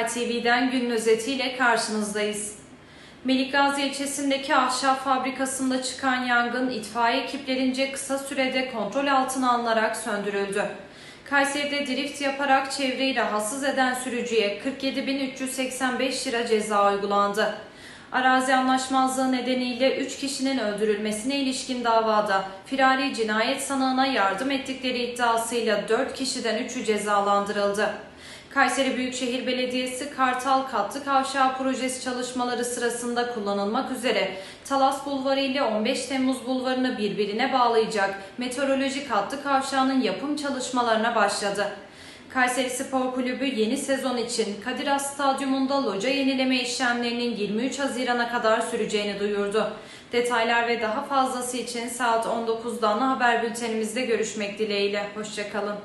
Hatay TV'den günün özetiyle karşınızdayız. Melikgazi ilçesindeki ahşap fabrikasında çıkan yangın itfaiye ekiplerince kısa sürede kontrol altına alınarak söndürüldü. Kayseri'de drift yaparak çevreyi rahatsız eden sürücüye 47.385 lira ceza uygulandı. Arazi anlaşmazlığı nedeniyle 3 kişinin öldürülmesine ilişkin davada firari cinayet sanığına yardım ettikleri iddiasıyla 4 kişiden 3'ü cezalandırıldı. Kayseri Büyükşehir Belediyesi Kartal Katlı Kavşağı projesi çalışmaları sırasında kullanılmak üzere Talas Bulvarı ile 15 Temmuz Bulvarı'nı birbirine bağlayacak meteoroloji katlı kavşağının yapım çalışmalarına başladı. Kayseri Spor Kulübü yeni sezon için Kadir Has Stadyumunda loca yenileme işlemlerinin 23 Haziran'a kadar süreceğini duyurdu. Detaylar ve daha fazlası için saat 19'da ana haber bültenimizde görüşmek dileğiyle. Hoşça kalın.